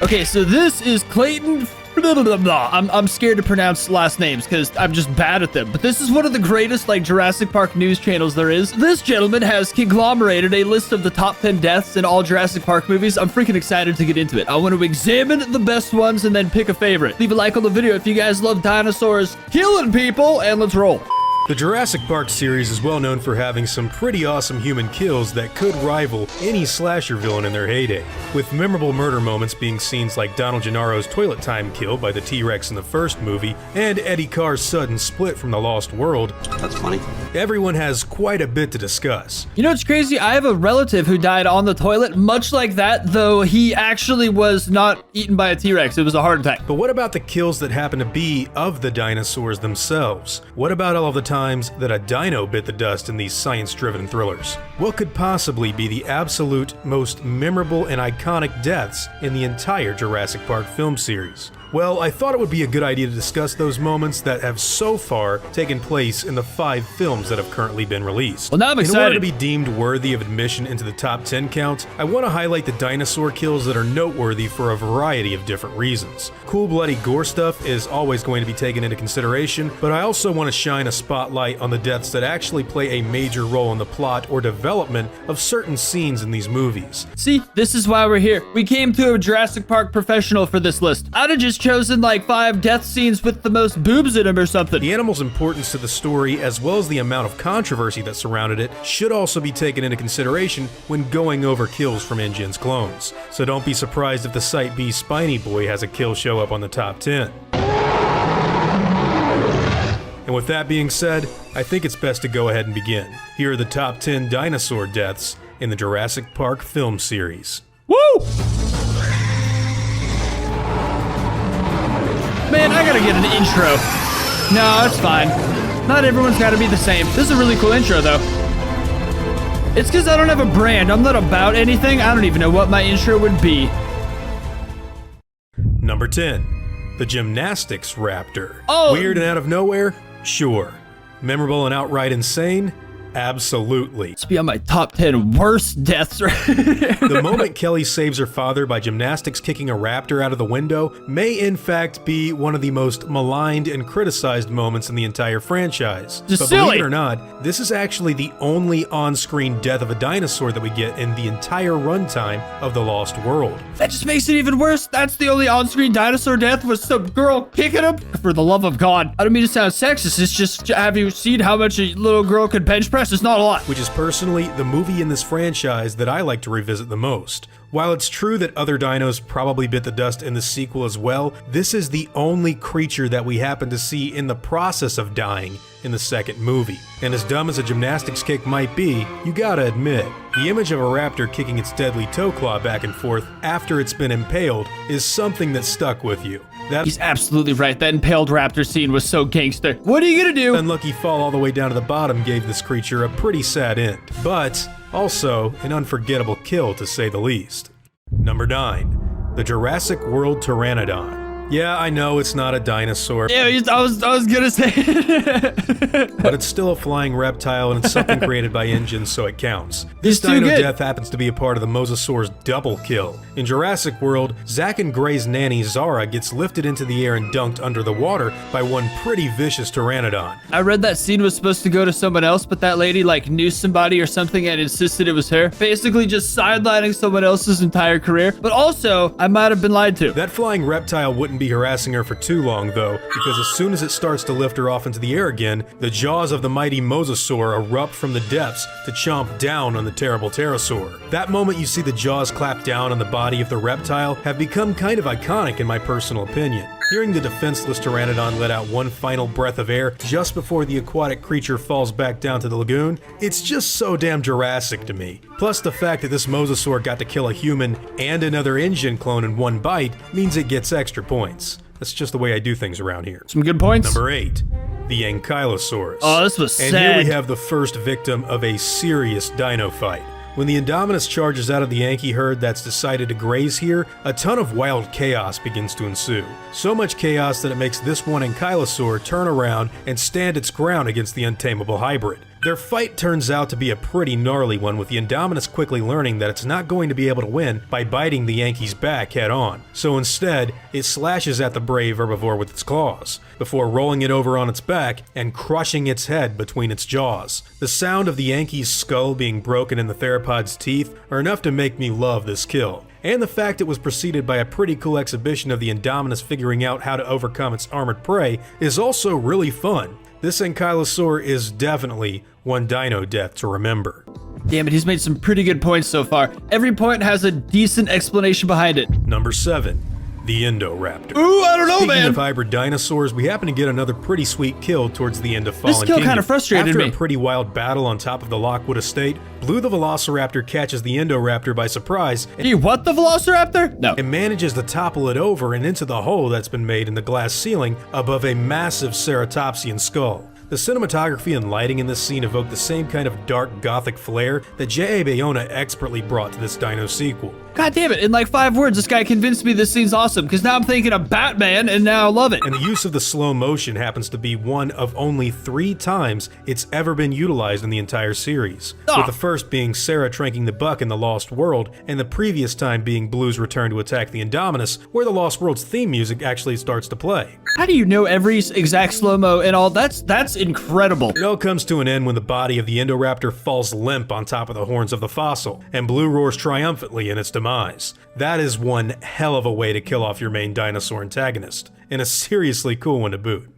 Okay, so this is Clayton. I'm scared to pronounce last names because I'm just bad at them. But this is one of the greatest like Jurassic Park news channels there is. This gentleman has conglomerated a list of the top 10 deaths in all Jurassic Park movies. I'm freaking excited to get into it. I want to examine the best ones and then pick a favorite. Leave a like on the video if you guys love dinosaurs killing people, and let's roll. The Jurassic Park series is well known for having some pretty awesome human kills that could rival any slasher villain in their heyday, with memorable murder moments being scenes like Donald Gennaro's toilet time kill by the T-Rex in the first movie, and Eddie Carr's sudden split from the Lost World. That's funny. Everyone has quite a bit to discuss. You know what's crazy? I have a relative who died on the toilet, much like that, though he actually was not eaten by a T-Rex. It was a heart attack. But what about the kills that happen to be of the dinosaurs themselves? What about all of the times that a dino bit the dust in these science-driven thrillers? What could possibly be the absolute most memorable and iconic deaths in the entire Jurassic Park film series? Well, I thought it would be a good idea to discuss those moments that have so far taken place in the 5 films that have currently been released. Well, now I'm excited. In order to be deemed worthy of admission into the top 10 count, I want to highlight the dinosaur kills that are noteworthy for a variety of different reasons. Cool bloody gore stuff is always going to be taken into consideration, but I also want to shine a spotlight on the deaths that actually play a major role in the plot or development of certain scenes in these movies. See, this is why we're here. We came to a Jurassic Park professional for this list. I'd have just chosen like 5 death scenes with the most boobs in them or something. The animal's importance to the story, as well as the amount of controversy that surrounded it, should also be taken into consideration when going over kills from InGen's clones. So don't be surprised if the Site B Spiny Boy has a kill show up on the top 10. And with that being said, I think it's best to go ahead and begin. Here are the top 10 dinosaur deaths in the Jurassic Park film series. Woo! Man, I gotta get an intro. No, it's fine. Not everyone's gotta be the same. This is a really cool intro, though. It's because I don't have a brand. I'm not about anything. I don't even know what my intro would be. Number 10. The Gymnastics Raptor. Oh. Weird and out of nowhere? Sure. Memorable and outright insane? Absolutely. It's be on my top 10 worst deaths. The moment Kelly saves her father by gymnastics kicking a raptor out of the window may in fact be one of the most maligned and criticized moments in the entire franchise. Just but silly. Believe it or not, this is actually the only on-screen death of a dinosaur that we get in the entire runtime of The Lost World. That just makes it even worse. That's the only on-screen dinosaur death was some girl kicking him. For the love of God. I don't mean to sound sexist. It's just, have you seen how much a little girl could bench press? It's not a lot. Which is personally the movie in this franchise that I like to revisit the most. While it's true that other dinos probably bit the dust in the sequel as well, this is the only creature that we happen to see in the process of dying in the second movie. And as dumb as a gymnastics kick might be, you gotta admit, the image of a raptor kicking its deadly toe claw back and forth after it's been impaled is something that stuck with you. He's absolutely right. That impaled raptor scene was so gangster. What are you gonna do? Unlucky fall all the way down to the bottom gave this creature a pretty sad end, but also an unforgettable kill to say the least. Number 9. The Jurassic World Pteranodon. Yeah, I know it's not a dinosaur. Yeah, I was gonna say it. But it's still a flying reptile and it's something created by InGen, so it counts. This dino death happens to be a part of the Mosasaur's double kill. In Jurassic World, Zack and Gray's nanny Zara gets lifted into the air and dunked under the water by one pretty vicious Pteranodon. I read that scene was supposed to go to someone else, but that lady like knew somebody or something and insisted it was her. Basically just sidelining someone else's entire career. But also, I might have been lied to. That flying reptile wouldn't be harassing her for too long though, because as soon as it starts to lift her off into the air again, the jaws of the mighty Mosasaur erupt from the depths to chomp down on the terrible pterosaur. That moment you see the jaws clap down on the body of the reptile have become kind of iconic in my personal opinion. Hearing the defenseless Pteranodon let out one final breath of air just before the aquatic creature falls back down to the lagoon, it's just so damn Jurassic to me. Plus the fact that this Mosasaur got to kill a human and another InGen clone in one bite means it gets extra points. That's just the way I do things around here. Some good points. Number 8. The Ankylosaurus. Oh, this was sad. And here we have the first victim of a serious dino fight. When the Indominus charges out of the Yankee herd that's decided to graze here, a ton of wild chaos begins to ensue. So much chaos that it makes this one Ankylosaur turn around and stand its ground against the untamable hybrid. Their fight turns out to be a pretty gnarly one, with the Indominus quickly learning that it's not going to be able to win by biting the Yankee's back head on. So instead, it slashes at the brave herbivore with its claws, before rolling it over on its back and crushing its head between its jaws. The sound of the Yankee's skull being broken in the theropod's teeth are enough to make me love this kill. And the fact it was preceded by a pretty cool exhibition of the Indominus figuring out how to overcome its armored prey is also really fun. This Ankylosaur is definitely one dino death to remember. Damn it, he's made some pretty good points so far. Every point has a decent explanation behind it. Number 7. The Indoraptor. Ooh, I don't know, Speaking man. of hybrid dinosaurs, we happen to get another pretty sweet kill towards the end of Fallen This kill Kingdom. kind of frustrated After me. a pretty wild battle on top of the Lockwood estate, Blue the Velociraptor catches the Indoraptor by surprise He what, the Velociraptor? No. and manages to topple it over and into the hole that's been made in the glass ceiling above a massive ceratopsian skull. The cinematography and lighting in this scene evoke the same kind of dark gothic flair that J.A. Bayona expertly brought to this Dino sequel. God damn it, in like 5 words, this guy convinced me this scene's awesome, because now I'm thinking of Batman, and now I love it. And the use of the slow motion happens to be one of only 3 times it's ever been utilized in the entire series, with the first being Sarah tranking the buck in The Lost World, and the previous time being Blue's return to attack the Indominus, where The Lost World's theme music actually starts to play. How do you know every exact slow-mo and all? That's incredible. It all comes to an end when the body of the Indoraptor falls limp on top of the horns of the fossil, and Blue roars triumphantly in its demise. That is one hell of a way to kill off your main dinosaur antagonist, and a seriously cool one to boot.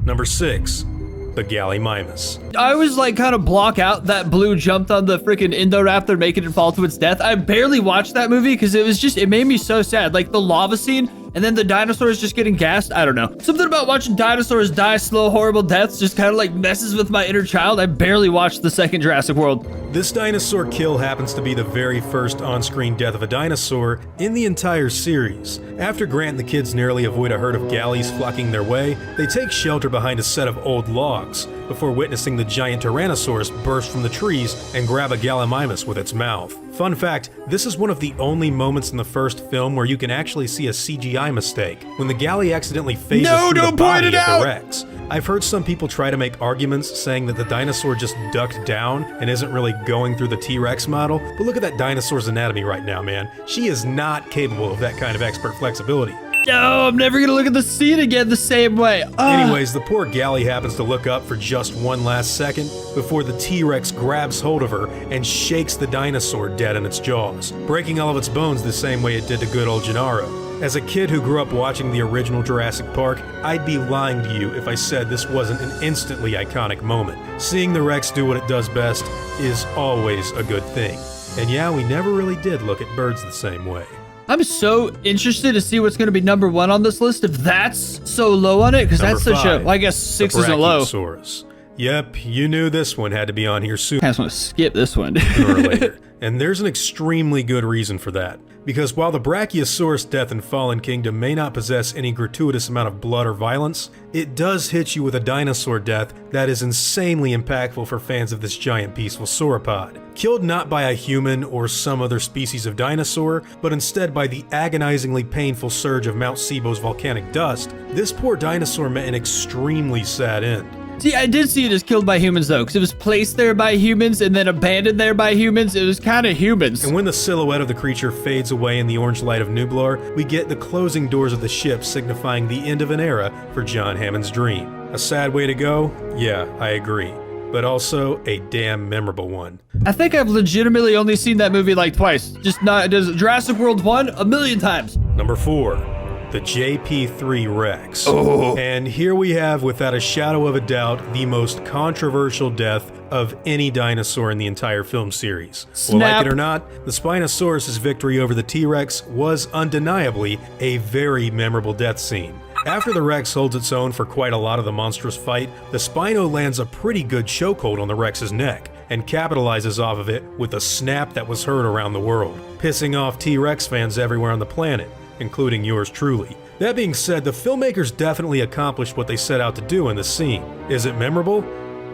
Number 6. The Gallimimus. I was like kind of block out that Blue jumped on the freaking Indoraptor making it fall to its death. I barely watched that movie because it made me so sad. Like the lava scene and then the dinosaurs just getting gassed. I don't know. Something about watching dinosaurs die slow, horrible deaths just kind of like messes with my inner child. I barely watched the second Jurassic World. This dinosaur kill happens to be the very first on-screen death of a dinosaur in the entire series. After Grant and the kids narrowly avoid a herd of galleys flocking their way, they take shelter behind a set of old logs before witnessing the giant Tyrannosaurus burst from the trees and grab a Gallimimus with its mouth. Fun fact, this is one of the only moments in the first film where you can actually see a CGI mistake, when the galley accidentally phases through the body of the Rex. I've heard some people try to make arguments saying that the dinosaur just ducked down and isn't really going through the T-Rex model, but look at that dinosaur's anatomy right now, man. She is not capable of that kind of expert flexibility. No, I'm never gonna look at the scene again the same way. Anyways, the poor galley happens to look up for just one last second before the T-Rex grabs hold of her and shakes the dinosaur dead in its jaws, breaking all of its bones the same way it did to good old Gennaro. As a kid who grew up watching the original Jurassic Park, I'd be lying to you if I said this wasn't an instantly iconic moment. Seeing the Rex do what it does best is always a good thing. And yeah, we never really did look at birds the same way. I'm so interested to see what's going to be number 1 on this list if that's so low on it, because that's such a, well, I guess 6 isn't low. Brachiosaurus. Yep, you knew this one had to be on here sooner I just want to skip this one. or later. And there's an extremely good reason for that. Because while the Brachiosaurus death in Fallen Kingdom may not possess any gratuitous amount of blood or violence, it does hit you with a dinosaur death that is insanely impactful for fans of this giant peaceful sauropod. Killed not by a human or some other species of dinosaur, but instead by the agonizingly painful surge of Mount Sibo's volcanic dust, this poor dinosaur met an extremely sad end. See, I did see it as killed by humans though, because it was placed there by humans and then abandoned there by humans. It was kind of humans. And when the silhouette of the creature fades away in the orange light of Nublar, we get the closing doors of the ship signifying the end of an era for John Hammond's dream. A sad way to go? Yeah, I agree. But also a damn memorable one. I think I've legitimately only seen that movie like twice. Just not, does Jurassic World 1 a million times. Number 4. The JP3 Rex. Oh. And here we have, without a shadow of a doubt, the most controversial death of any dinosaur in the entire film series. Well, like it or not, the Spinosaurus' victory over the T-Rex was undeniably a very memorable death scene. After the Rex holds its own for quite a lot of the monstrous fight, the Spino lands a pretty good chokehold on the Rex's neck, and capitalizes off of it with a snap that was heard around the world, pissing off T-Rex fans everywhere on the planet, including yours truly. That being said, the filmmakers definitely accomplished what they set out to do in this scene. Is it memorable?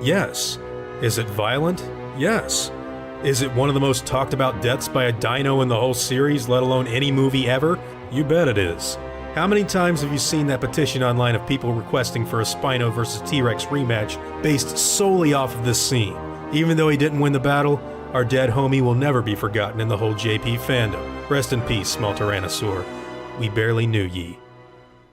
Yes. Is it violent? Yes. Is it one of the most talked about deaths by a dino in the whole series, let alone any movie ever? You bet it is. How many times have you seen that petition online of people requesting for a Spino vs. T-Rex rematch based solely off of this scene? Even though he didn't win the battle, our dead homie will never be forgotten in the whole JP fandom. Rest in peace, small Tyrannosaur. We barely knew ye.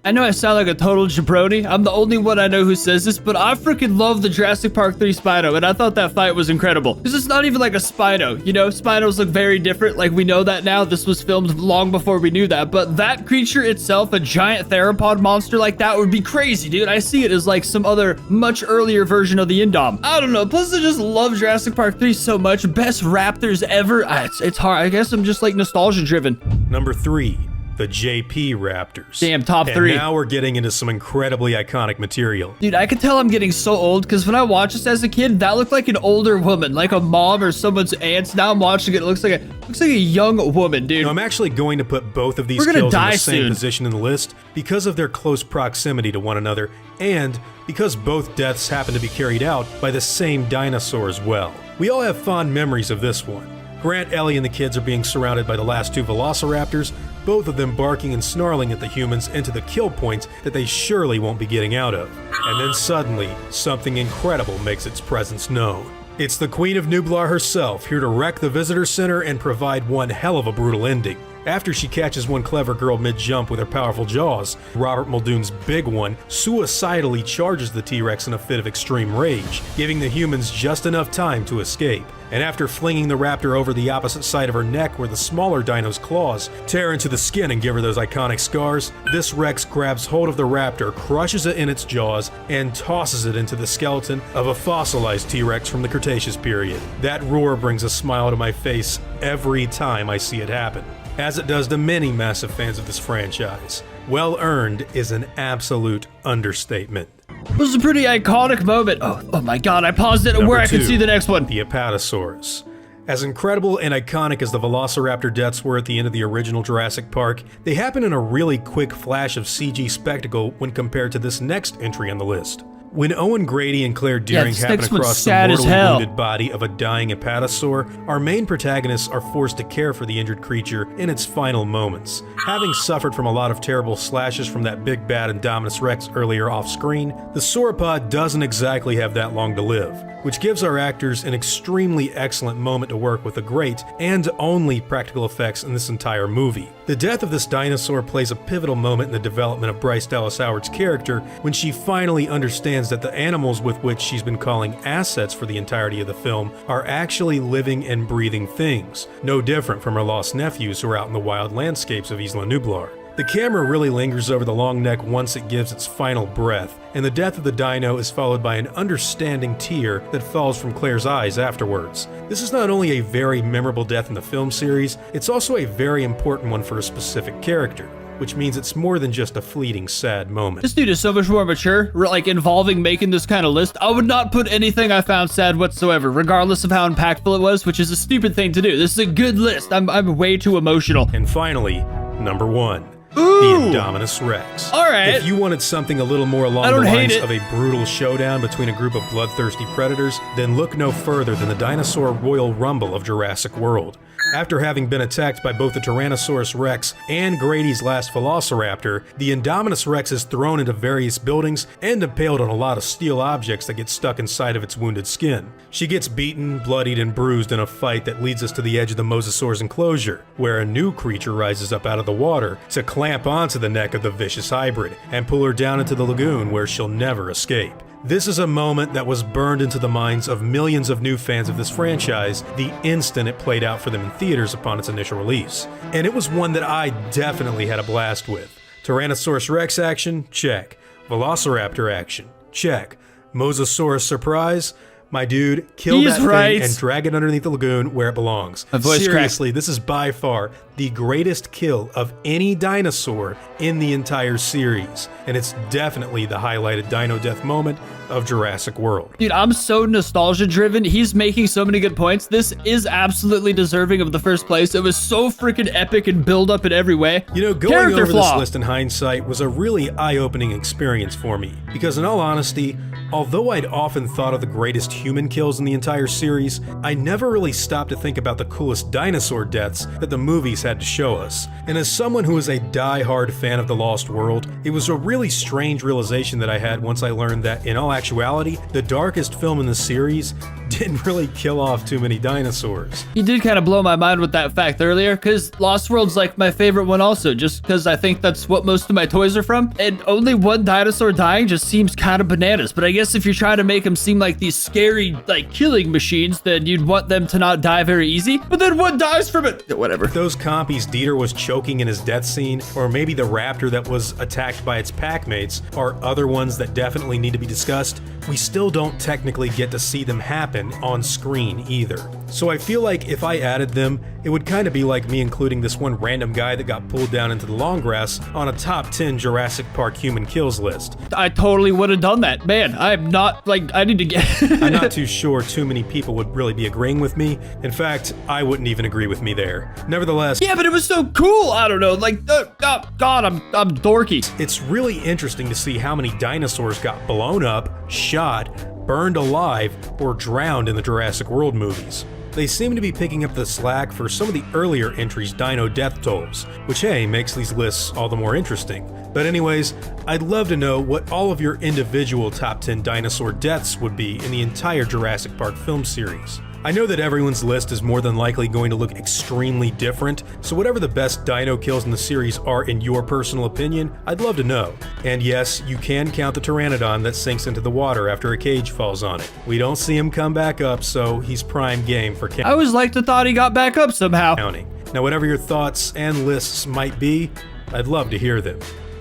I know I sound like a total jabroni. I'm the only one I know who says this, but I freaking love the Jurassic Park 3 Spino, and I thought that fight was incredible. Because it's not even like a Spino, you know? Spinos look very different, like we know that now. This was filmed long before we knew that, but that creature itself, a giant theropod monster like that, would be crazy, dude. I see it as like some other much earlier version of the Indom. I don't know, plus I just love Jurassic Park 3 so much. Best Raptors ever. It's hard. I guess I'm just like nostalgia driven. Number 3. The JP Raptors. Damn, top 3. And now we're getting into some incredibly iconic material. Dude, I can tell I'm getting so old because when I watched this as a kid, that looked like an older woman, like a mom or someone's aunt. Now I'm watching it, it looks like a young woman, dude. Now, I'm actually going to put both of these We're gonna kills in die the same soon. position in the list because of their close proximity to one another and because both deaths happen to be carried out by the same dinosaur as well. We all have fond memories of this one. Grant, Ellie, and the kids are being surrounded by the last 2 Velociraptors, both of them barking and snarling at the humans into the kill point that they surely won't be getting out of. And then suddenly, something incredible makes its presence known. It's the Queen of Nublar herself, here to wreck the visitor center and provide one hell of a brutal ending. After she catches one clever girl mid-jump with her powerful jaws, Robert Muldoon's big one suicidally charges the T-Rex in a fit of extreme rage, giving the humans just enough time to escape. And after flinging the raptor over the opposite side of her neck where the smaller dino's claws tear into the skin and give her those iconic scars, this Rex grabs hold of the raptor, crushes it in its jaws, and tosses it into the skeleton of a fossilized T-Rex from the Cretaceous period. That roar brings a smile to my face every time I see it happen, as it does to many massive fans of this franchise. Well earned is an absolute understatement. This was a pretty iconic moment. Oh my god, I paused it Number where I could 2, see the next one. The Apatosaurus. As incredible and iconic as the Velociraptor deaths were at the end of the original Jurassic Park, they happen in a really quick flash of CG spectacle when compared to this next entry on the list. When Owen Grady and Claire Deering this happen next one's across the sad as mortally hell. wounded body of a dying Apatosaur, our main protagonists are forced to care for the injured creature in its final moments. Having suffered from a lot of terrible slashes from that big bad Indominus Rex earlier off screen, the sauropod doesn't exactly have that long to live, which gives our actors an extremely excellent moment to work with the great and only practical effects in this entire movie. The death of this dinosaur plays a pivotal moment in the development of Bryce Dallas Howard's character when she finally understands that the animals with which she's been calling assets for the entirety of the film are actually living and breathing things, no different from her lost nephews who are out in the wild landscapes of Isla Nublar. The camera really lingers over the long neck once it gives its final breath, and the death of the dino is followed by an understanding tear that falls from Claire's eyes afterwards. This is not only a very memorable death in the film series, it's also a very important one for a specific character, which means it's more than just a fleeting sad moment. This dude is so much more mature, like involving making this kind of list. I would not put anything I found sad whatsoever, regardless of how impactful it was, which is a stupid thing to do. This is a good list. I'm way too emotional. And finally, number 1. Ooh. The Indominus Rex. All right. If you wanted something a little more along the lines of a brutal showdown between a group of bloodthirsty predators, then look no further than the dinosaur Royal Rumble of Jurassic World. After having been attacked by both the Tyrannosaurus Rex and Grady's last Velociraptor, the Indominus Rex is thrown into various buildings and impaled on a lot of steel objects that get stuck inside of its wounded skin. She gets beaten, bloodied, and bruised in a fight that leads us to the edge of the Mosasaur's enclosure, where a new creature rises up out of the water to clamp onto the neck of the vicious hybrid and pull her down into the lagoon where she'll never escape. This is a moment that was burned into the minds of millions of new fans of this franchise the instant it played out for them in theaters upon its initial release. And it was one that I definitely had a blast with. Tyrannosaurus Rex action? Check. Velociraptor action? Check. Mosasaurus surprise? My dude, kill that thing and drag it underneath the lagoon where it belongs. Seriously, this is by far the greatest kill of any dinosaur in the entire series, and it's definitely the highlighted dino death moment of Jurassic World. Dude, I'm so nostalgia driven. He's making so many good points. This is absolutely deserving of the first place. It was so freaking epic and build up in every way. You know, going over this list in hindsight was a really eye-opening experience for me, because in all honesty, although I'd often thought of the greatest human kills in the entire series, I never really stopped to think about the coolest dinosaur deaths that the movies had to show us. And as someone who is a die-hard fan of The Lost World, it was a really strange realization that I had once I learned that, in all actuality, the darkest film in the series didn't really kill off too many dinosaurs. You did kind of blow my mind with that fact earlier, because Lost World's like my favorite one also, just because I think that's what most of my toys are from, and only one dinosaur dying just seems kind of bananas. But I guess if you're trying to make them seem like these scary, like, killing machines, then you'd want them to not die very easy, but then one dies from it. Whatever. Those compies Dieter was choking in his death scene, or maybe the raptor that was attacked by its pack mates, are other ones that definitely need to be discussed. We still don't technically get to see them happen on screen either. So I feel like if I added them, it would kind of be like me including this one random guy that got pulled down into the long grass on a top 10 Jurassic Park human kills list. I totally would have done that. Man, I'm not, like, I need to get... I'm not too sure too many people would really be agreeing with me. In fact, I wouldn't even agree with me there. Nevertheless... Yeah, but it was so cool. I don't know, like, God, I'm dorky. It's really interesting to see how many dinosaurs got blown up, shot, burned alive, or drowned in the Jurassic World movies. They seem to be picking up the slack for some of the earlier entries' dino death tolls, which, hey, makes these lists all the more interesting. But anyways, I'd love to know what all of your individual top 10 dinosaur deaths would be in the entire Jurassic Park film series. I know that everyone's list is more than likely going to look extremely different, so whatever the best dino kills in the series are in your personal opinion, I'd love to know. And yes, you can count the Pteranodon that sinks into the water after a cage falls on it. We don't see him come back up, so he's prime game for I always liked the thought he got back up somehow. counting. Now whatever your thoughts and lists might be, I'd love to hear them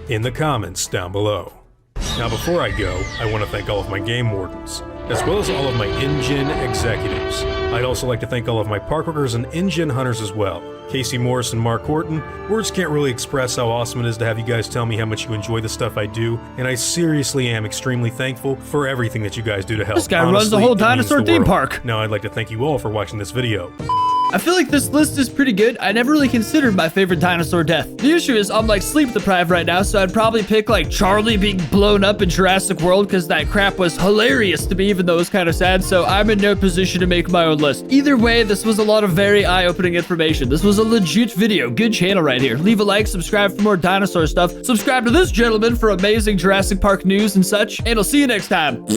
in the comments down below. Now before I go, I want to thank all of my game wardens, as well as all of my engine executives. I'd also like to thank all of my park workers and engine hunters as well. Casey Morris and Mark Horton, words can't really express how awesome it is to have you guys tell me how much you enjoy the stuff I do, and I seriously am extremely thankful for everything that you guys do to help. This guy runs the whole dinosaur theme park. Now I'd like to thank you all for watching this video. I feel like this list is pretty good. I never really considered my favorite dinosaur death. The issue is I'm like sleep deprived right now, so I'd probably pick like Charlie being blown up in Jurassic World because that crap was hilarious to me, even though it was kind of sad, so I'm in no position to make my own list. Either way, this was a lot of very eye-opening information. This was a legit video. Good channel right here. Leave a like, subscribe for more dinosaur stuff, subscribe to this gentleman for amazing Jurassic Park news and such, and I'll see you next time.